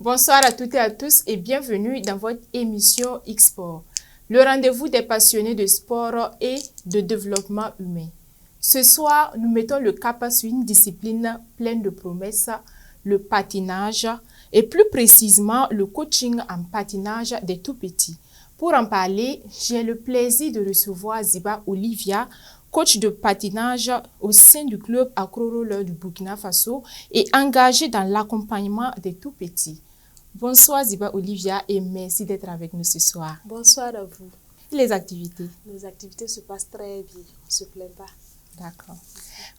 Bonsoir à toutes et à tous et bienvenue dans votre émission X-Sport, le rendez-vous des passionnés de sport et de développement humain. Ce soir, nous mettons le cap sur une discipline pleine de promesses, le patinage et plus précisément le coaching en patinage des tout-petits. Pour en parler, j'ai le plaisir de recevoir Ziba Olivia, coach de patinage au sein du club Acro-Roller du Burkina Faso et engagé dans l'accompagnement des tout-petits. Bonsoir Ziba Olivia et merci d'être avec nous ce soir. Bonsoir à vous. Les activités? Nos activités se passent très bien, on ne se plaint pas. D'accord.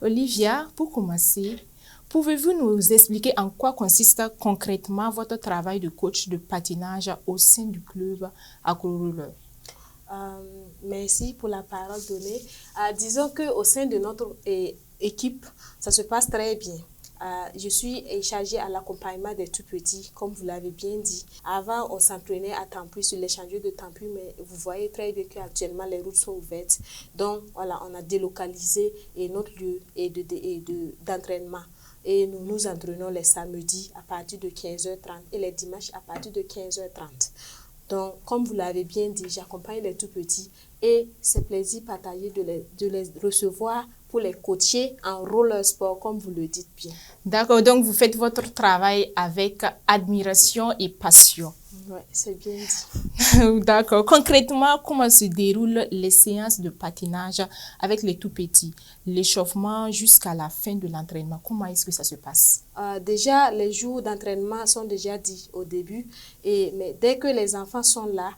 Olivia, pour commencer, pouvez-vous nous expliquer en quoi consiste concrètement votre travail de coach de patinage au sein du club Acro-Roller? Merci pour la parole donnée. Disons qu'au sein de notre équipe, ça se passe très bien. Je suis chargée à l'accompagnement des tout-petits, comme vous l'avez bien dit. Avant, on s'entraînait à Tampui sur l'échangeur de Tampui, mais vous voyez très bien qu'actuellement, les routes sont ouvertes. Donc, voilà, on a délocalisé notre lieu d'entraînement. Et nous nous entraînons les samedis à partir de 15h30 et les dimanches à partir de 15h30. Donc, comme vous l'avez bien dit, j'accompagne les tout-petits et c'est plaisir partagé de les recevoir pour les coacher en roller sport, comme vous le dites bien. D'accord, donc vous faites votre travail avec admiration et passion. Oui, c'est bien dit. D'accord. Concrètement, comment se déroulent les séances de patinage avec les tout-petits? L'échauffement jusqu'à la fin de l'entraînement, comment est-ce que ça se passe? Déjà, les jours d'entraînement sont déjà dits au début, mais dès que les enfants sont là,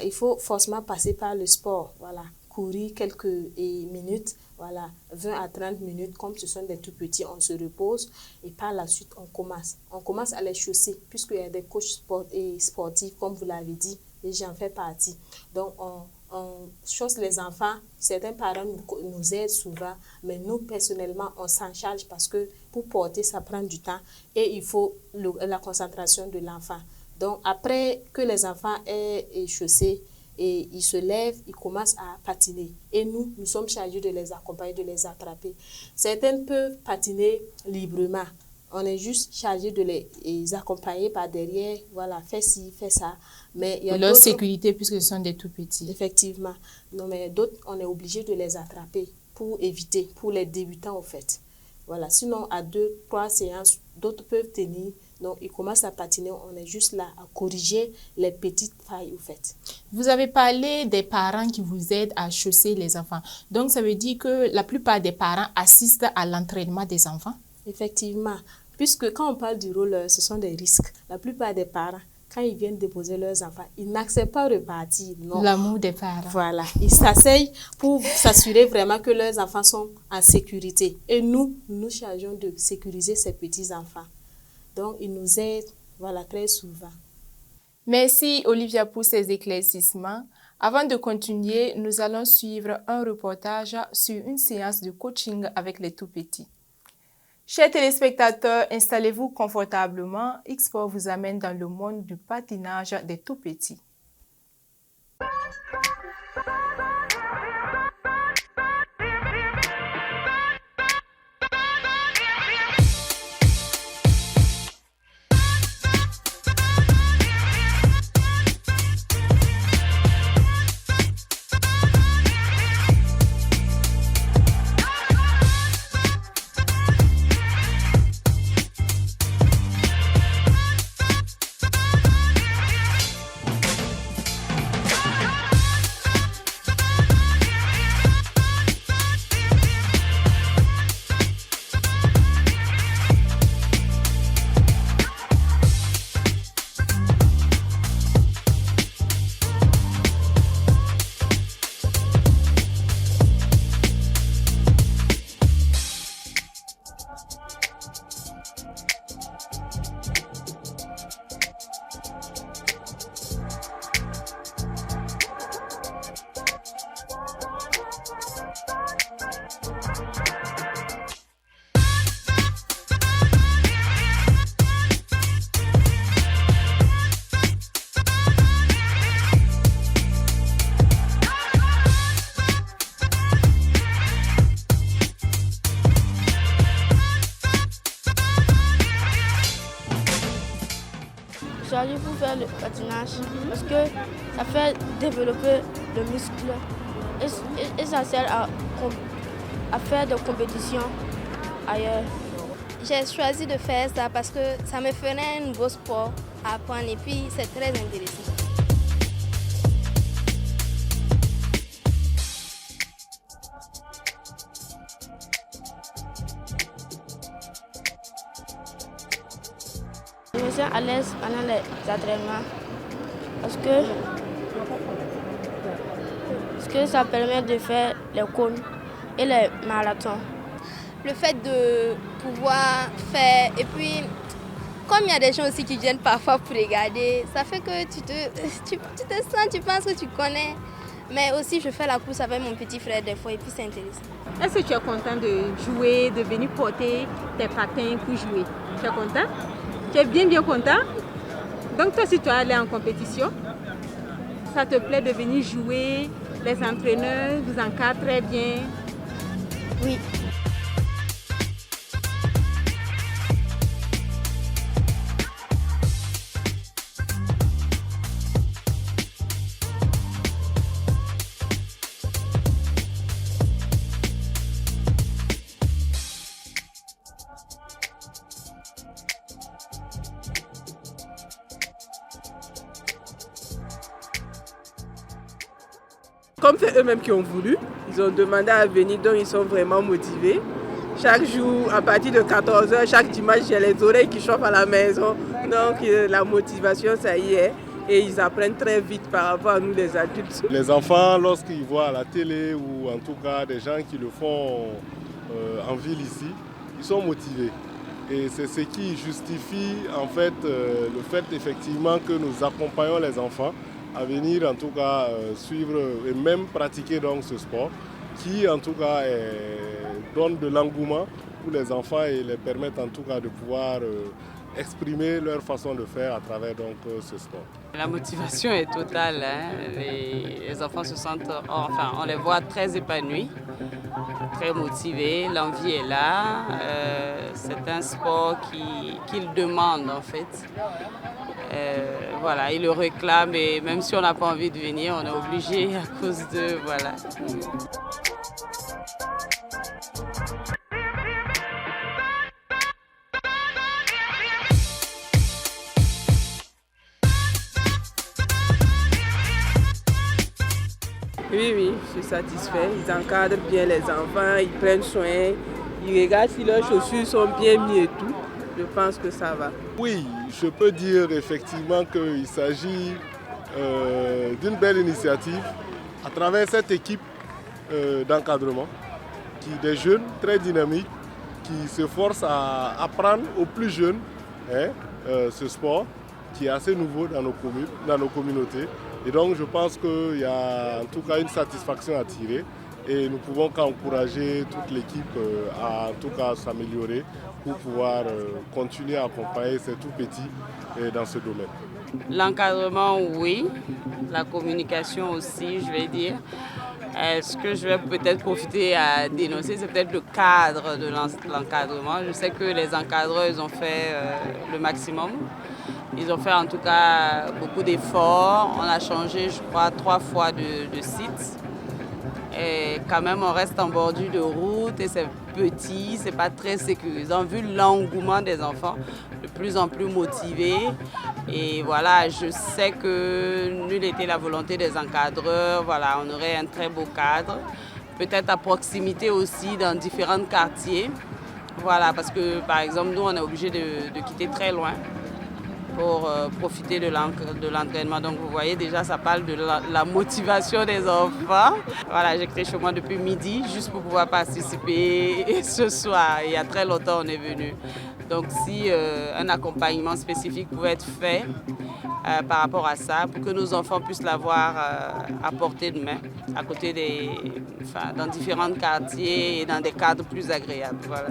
il faut forcément passer par le sport, voilà, courir quelques minutes, voilà, 20 à 30 minutes, comme ce sont des tout petits, on se repose et par la suite on commence. On commence à les chausser puisqu'il y a des coachs sportifs, comme vous l'avez dit, et j'en fais partie. Donc on chausse les enfants, certains parents nous aident souvent, mais nous personnellement on s'en charge parce que pour porter ça prend du temps et il faut la concentration de l'enfant. Donc après que les enfants aient chaussé, et ils se lèvent, ils commencent à patiner. Et nous sommes chargés de les accompagner, de les attraper. Certaines peuvent patiner librement. On est juste chargé de les accompagner par derrière. Voilà, fais ci, fais ça. Mais il y a leur sécurité, puisque ce sont des tout petits. Effectivement. Non, mais d'autres, on est obligé de les attraper pour éviter, pour les débutants, en fait. Voilà. Sinon, à 2-3 séances, d'autres peuvent tenir. Donc, ils commencent à patiner. On est juste là à corriger les petites failles, au fait. Vous avez parlé des parents qui vous aident à chausser les enfants. Donc, ça veut dire que la plupart des parents assistent à l'entraînement des enfants? Effectivement. Puisque quand on parle du roller, ce sont des risques. La plupart des parents, quand ils viennent déposer leurs enfants, ils n'acceptent pas de repartir. L'amour des parents. Voilà. Ils s'asseyent pour s'assurer vraiment que leurs enfants sont en sécurité. Et nous chargeons de sécuriser ces petits-enfants. Donc, ils nous aident, voilà, très souvent. Merci Olivia pour ces éclaircissements. Avant de continuer, nous allons suivre un reportage sur une séance de coaching avec les tout-petits. Chers téléspectateurs, installez-vous confortablement. X-Sport vous amène dans le monde du patinage des tout-petits. choisi pour faire le patinage parce que ça fait développer le muscle essentiel à faire des compétitions ailleurs. J'ai choisi de faire ça parce que ça me ferait un nouveau sport à apprendre et puis c'est très intéressant. Je me sens à l'aise pendant les entraînements parce que ça permet de faire les cônes et les marathons. Le fait de pouvoir faire, et puis comme il y a des gens aussi qui viennent parfois pour regarder, ça fait que tu te sens, tu penses que tu connais. Mais aussi je fais la course avec mon petit frère des fois et puis c'est intéressant. Est-ce que tu es content de jouer, de venir porter tes patins pour jouer? Tu es content? Tu es bien content? Donc toi si tu es allé en compétition, ça te plaît de venir jouer, les entraîneurs vous encadrent très bien? Oui. Comme c'est eux-mêmes qui ont voulu, ils ont demandé à venir, donc ils sont vraiment motivés. Chaque jour, à partir de 14h, chaque dimanche, j'ai les oreilles qui chauffent à la maison. Donc la motivation, ça y est. Et ils apprennent très vite par rapport à nous les adultes. Les enfants, lorsqu'ils voient à la télé ou en tout cas des gens qui le font en ville ici, ils sont motivés. Et c'est ce qui justifie en fait le fait effectivement que nous accompagnons les enfants à venir en tout cas suivre et même pratiquer donc ce sport qui en tout cas donne de l'engouement pour les enfants et les permettent en tout cas de pouvoir exprimer leur façon de faire à travers donc ce sport. La motivation est totale, hein. Les enfants se sentent, enfin on les voit très épanouis, très motivés, l'envie est là, c'est un sport qu'ils demandent en fait. Voilà, ils le réclament et même si on n'a pas envie de venir, on est obligé à cause de, voilà. Oui, je suis satisfait. Ils encadrent bien les enfants, ils prennent soin, ils regardent si leurs chaussures sont bien mises et tout. Je pense que ça va. Oui, je peux dire effectivement qu'il s'agit d'une belle initiative à travers cette équipe d'encadrement, des jeunes très dynamiques qui se forcent à apprendre aux plus jeunes ce sport qui est assez nouveau dans nos communautés. Et donc je pense qu'il y a en tout cas une satisfaction à tirer et nous pouvons qu'encourager toute l'équipe à en tout cas s'améliorer pour pouvoir continuer à accompagner ces tout petits dans ce domaine. L'encadrement, oui. La communication aussi, je vais dire. Ce que je vais peut-être profiter à dénoncer, c'est peut-être le cadre de l'encadrement. Je sais que les encadreurs, ils ont fait le maximum. Ils ont fait en tout cas beaucoup d'efforts. On a changé, je crois, 3 fois de site. Et quand même, on reste en bordure de route et c'est petit, c'est pas très sécurisant. Vu l'engouement des enfants, de plus en plus motivés. Et voilà, je sais que nulle n'était la volonté des encadreurs. Voilà, on aurait un très beau cadre. Peut-être à proximité aussi dans différents quartiers. Voilà, parce que par exemple, nous, on est obligé de quitter très loin pour profiter de l'entraînement. Donc vous voyez déjà, ça parle de la motivation des enfants. Voilà, j'ai quitté chez moi depuis midi juste pour pouvoir participer. Et ce soir, il y a très longtemps, on est venu. Donc si un accompagnement spécifique pouvait être fait par rapport à ça, pour que nos enfants puissent l'avoir à portée de main, à côté dans différents quartiers et dans des cadres plus agréables. Voilà.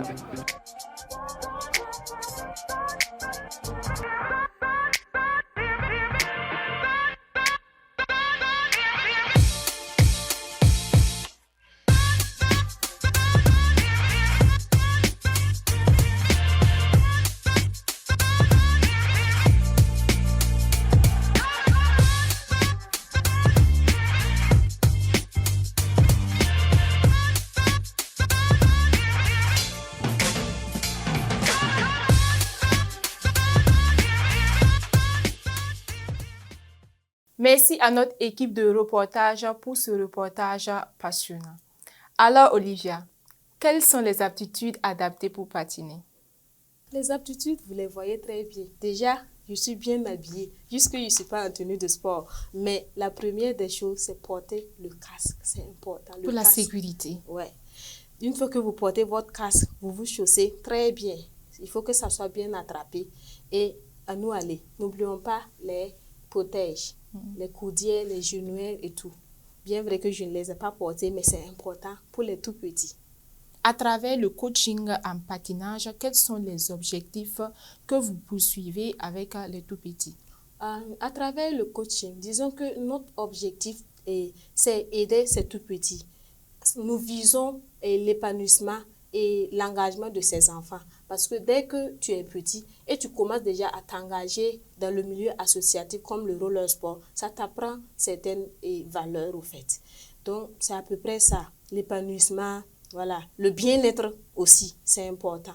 Merci à notre équipe de reportage pour ce reportage passionnant. Alors, Olivia, quelles sont les aptitudes adaptées pour patiner? Les aptitudes, vous les voyez très bien. Déjà, je suis bien habillée, jusque je ne suis pas en tenue de sport. Mais la première des choses, c'est porter le casque. C'est important. Pour la sécurité. Ouais. Une fois que vous portez votre casque, vous vous chaussez très bien. Il faut que ça soit bien attrapé. Et à nous aller. N'oublions pas les protèges, les coudières, les genouillères et tout. Bien vrai que je ne les ai pas portés, mais c'est important pour les tout petits. À travers le coaching en patinage, quels sont les objectifs que vous poursuivez avec les tout petits? À travers le coaching, disons que notre objectif, c'est aider ces tout petits. Nous visons l'épanouissement et l'engagement de ces enfants. Parce que dès que tu es petit et tu commences déjà à t'engager dans le milieu associatif comme le roller sport, ça t'apprend certaines valeurs au fait. Donc, c'est à peu près ça. L'épanouissement, voilà. Le bien-être aussi, c'est important.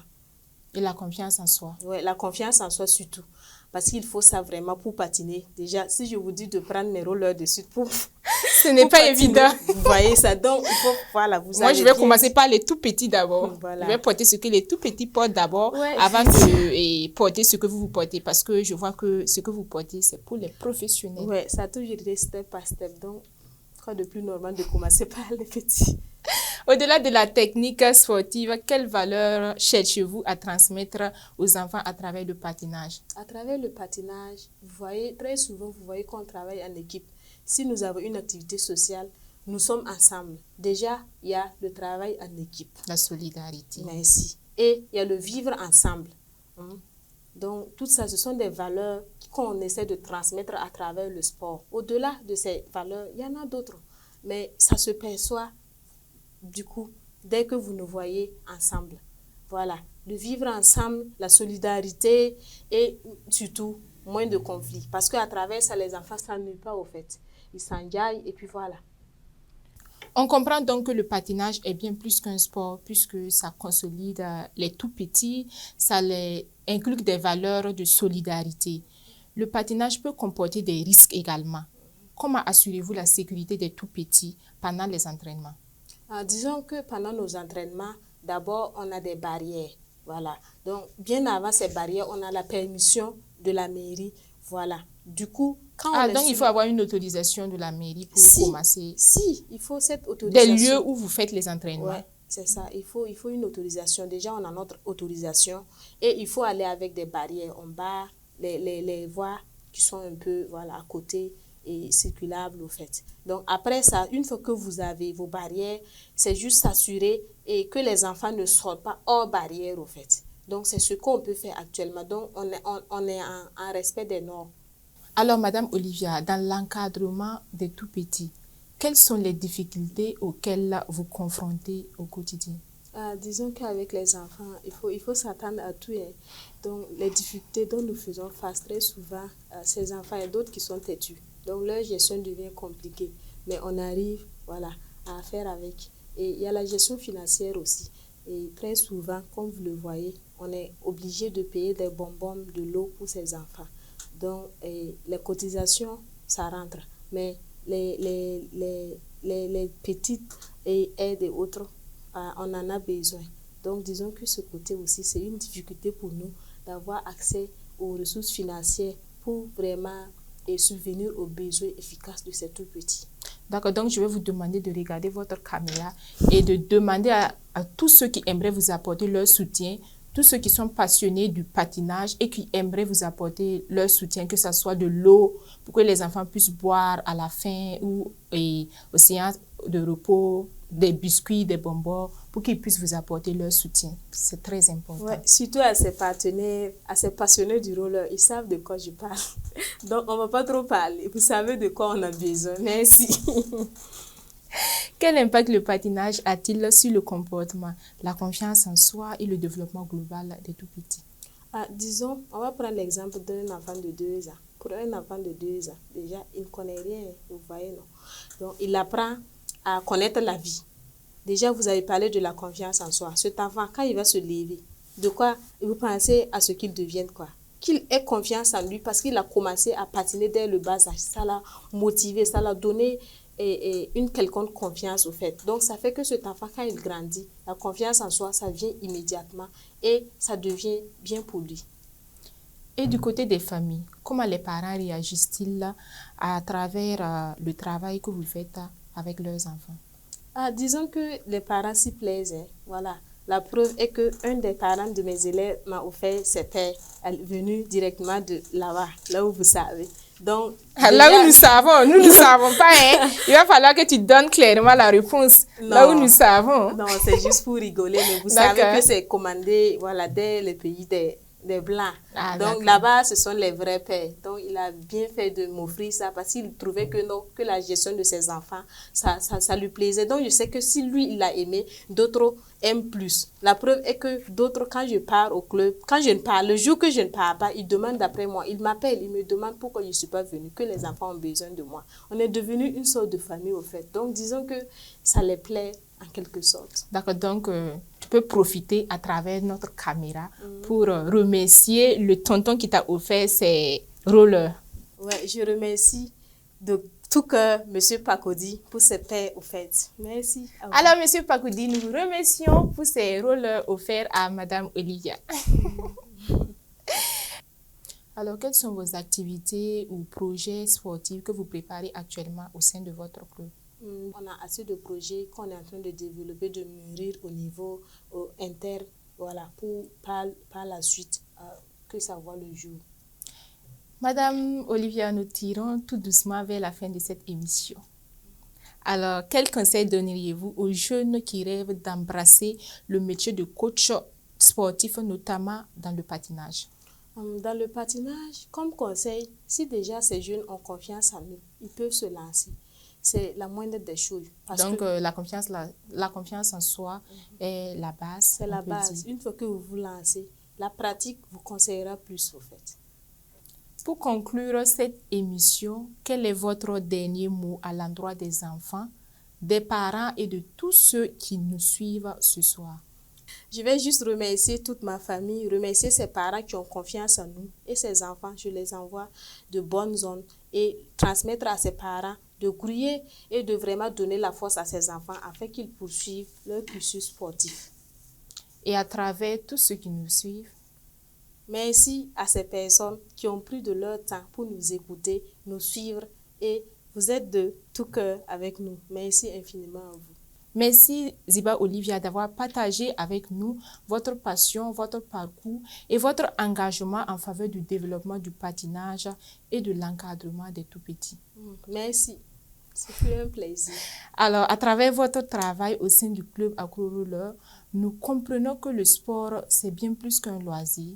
Et la confiance en soi. Oui, la confiance en soi surtout. Parce qu'il faut ça vraiment pour patiner. Déjà, si je vous dis de prendre mes rollers dessus pour... Ce n'est pas patiner, évident. Vous voyez ça. Donc, il faut, voilà, vous Moi, je vais commencer par les tout petits d'abord. Voilà. Je vais porter ce que les tout petits portent d'abord, Ouais. avant de porter ce que vous portez. Parce que je vois que ce que vous portez, c'est pour les professionnels. Oui, ça a toujours été step par step. Donc, quoi de plus normal de commencer par les petits. Au-delà de la technique sportive, quelle valeur cherchez-vous à transmettre aux enfants à travers le patinage? À travers le patinage, vous voyez, très souvent, vous voyez qu'on travaille en équipe. Si nous avons une activité sociale, nous sommes ensemble. Déjà, il y a le travail en équipe. La solidarité. Merci. Et il y a le vivre ensemble. Donc, tout ça, ce sont des valeurs qu'on essaie de transmettre à travers le sport. Au-delà de ces valeurs, il y en a d'autres. Mais ça se perçoit, du coup, dès que vous nous voyez ensemble. Voilà. Le vivre ensemble, la solidarité et surtout, moins de conflits. Parce qu'à travers ça, les enfants ne s'ennuient pas au fait. Ils s'enjaillent et puis voilà. On comprend donc que le patinage est bien plus qu'un sport puisque ça consolide les tout petits, ça les inclut des valeurs de solidarité. Le patinage peut comporter des risques également. Comment assurez-vous la sécurité des tout petits pendant les entraînements? Disons que pendant nos entraînements, d'abord, on a des barrières. Voilà. Donc, bien avant ces barrières, on a la permission de la mairie. Voilà. Du coup, quand on donc il faut avoir une autorisation de la mairie pour commencer. Si, il faut cette autorisation. Des lieux où vous faites les entraînements. Oui, c'est ça. Il faut une autorisation. Déjà, on a notre autorisation et il faut aller avec des barrières en bas, les voies qui sont un peu voilà, à côté et circulables au fait. Donc, après ça, une fois que vous avez vos barrières, c'est juste s'assurer et que les enfants ne sortent pas hors barrière au fait. Donc, c'est ce qu'on peut faire actuellement. Donc, on est en respect des normes. Alors, Madame Olivia, dans l'encadrement des tout-petits, quelles sont les difficultés auxquelles vous confrontez au quotidien? Disons qu'avec les enfants, il faut s'attendre à tout. Hein. Donc, les difficultés dont nous faisons face très souvent, ces enfants et d'autres qui sont têtus. Donc, leur gestion devient compliquée. Mais on arrive voilà, à faire avec. Et il y a la gestion financière aussi. Et très souvent, comme vous le voyez, on est obligé de payer des bonbons, de l'eau pour ces enfants. Donc, les cotisations, ça rentre. Mais les petites aides et autres, on en a besoin. Donc, disons que ce côté aussi, c'est une difficulté pour nous d'avoir accès aux ressources financières pour vraiment subvenir aux besoins efficaces de ces tout petits. D'accord, donc je vais vous demander de regarder votre caméra et de demander à tous ceux qui aimeraient vous apporter leur soutien, tous ceux qui sont passionnés du patinage et qui aimeraient vous apporter leur soutien, que ce soit de l'eau pour que les enfants puissent boire à la fin ou aux séances de repos, des biscuits, des bonbons, pour qu'ils puissent vous apporter leur soutien. C'est très important. Ouais, surtout à ces partenaires, à ces passionnés du roller, ils savent de quoi je parle. Donc, on ne va pas trop parler. Vous savez de quoi on a besoin. Merci. Quel impact le patinage a-t-il sur le comportement, la confiance en soi et le développement global des tout-petits? Disons, on va prendre l'exemple d'un enfant de 2 ans. Pour un enfant de 2 ans, déjà, il ne connaît rien, vous voyez, non? Donc, il apprend à connaître la vie. Déjà, vous avez parlé de la confiance en soi. Cet enfant, quand il va se lever, de quoi vous pensez à ce qu'il devienne, quoi? qu'il ait confiance en lui parce qu'il a commencé à patiner dès le bas âge. Ça l'a motivé, ça l'a donné une quelconque confiance au fait. Donc, ça fait que cet enfant, quand il grandit, la confiance en soi, ça vient immédiatement et ça devient bien pour lui. Et du côté des familles, comment les parents réagissent-ils à travers le travail que vous faites avec leurs enfants? Disons que les parents s'y plaisent. Voilà. La preuve est qu'un des parents de mes élèves m'a offert ses paires. Elle est venue directement de là-bas, là où vous savez. Donc, là où nous ne savons pas. Hein. Il va falloir que tu donnes clairement la réponse. Non, là où nous savons. Non, c'est juste pour rigoler. Mais vous savez que c'est commandé voilà, dès le pays des Blancs. Donc là-bas, ce sont les vrais pères. Donc il a bien fait de m'offrir ça parce qu'il trouvait que la gestion de ses enfants, ça lui plaisait. Donc je sais que si lui, il a aimé, d'autres aiment plus. La preuve est que d'autres, quand je pars au club, quand je ne pars, le jour que je ne pars pas, ils demandent d'après moi. Ils m'appellent, ils me demandent pourquoi je ne suis pas venue, que les enfants ont besoin de moi. On est devenu une sorte de famille au fait. Donc disons que ça les plaît en quelque sorte. D'accord, donc tu peux profiter à travers notre caméra pour remercier le tonton qui t'a offert ces rollers. Oui, je remercie de tout cœur M. Pakodi pour ses paires offertes. Merci. Alors, M. Pakodi, nous vous remercions pour ces rollers offerts à Mme Olivia. Alors, quelles sont vos activités ou projets sportifs que vous préparez actuellement au sein de votre club? On a assez de projets qu'on est en train de développer, de mûrir au niveau inter, voilà, pour par la suite que ça voit le jour. Madame Olivia, nous tirons tout doucement vers la fin de cette émission. Alors, quel conseil donneriez-vous aux jeunes qui rêvent d'embrasser le métier de coach sportif, notamment dans le patinage? Dans le patinage, comme conseil, si déjà ces jeunes ont confiance en eux, ils peuvent se lancer. C'est la moindre des choses. Donc, la confiance en soi est la base. C'est la base. Une fois que vous vous lancez, la pratique vous conseillera plus au fait. Pour conclure cette émission, quel est votre dernier mot à l'endroit des enfants, des parents et de tous ceux qui nous suivent ce soir? Je vais juste remercier toute ma famille, remercier ses parents qui ont confiance en nous et ses enfants. Je les envoie de bonnes ondes et transmettre à ses parents de grouiller et de vraiment donner la force à ses enfants afin qu'ils poursuivent leur cursus sportif. Et à travers tous ceux qui nous suivent, merci à ces personnes qui ont pris de leur temps pour nous écouter, nous suivre et vous êtes de tout cœur avec nous. Merci infiniment à vous. Merci Ziba Olivia d'avoir partagé avec nous votre passion, votre parcours et votre engagement en faveur du développement du patinage et de l'encadrement des tout-petits. Merci. Ce fut un plaisir. Alors, à travers votre travail au sein du club Acro-Roller, nous comprenons que le sport, c'est bien plus qu'un loisir.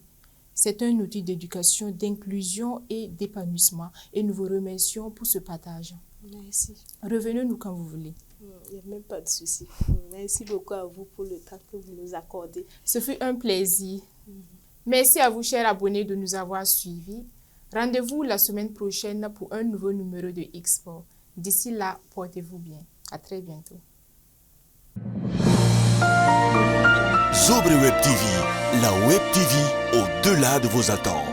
C'est un outil d'éducation, d'inclusion et d'épanouissement. Et nous vous remercions pour ce partage. Merci. Revenez-nous quand vous voulez. Il n'y a même pas de souci. Merci beaucoup à vous pour le temps que vous nous accordez. Ce fut un plaisir. Merci à vous, chers abonnés, de nous avoir suivis. Rendez-vous la semaine prochaine pour un nouveau numéro de X-Sport. D'ici là, portez-vous bien. À très bientôt. Zobre Web TV, la Web TV au-delà de vos attentes.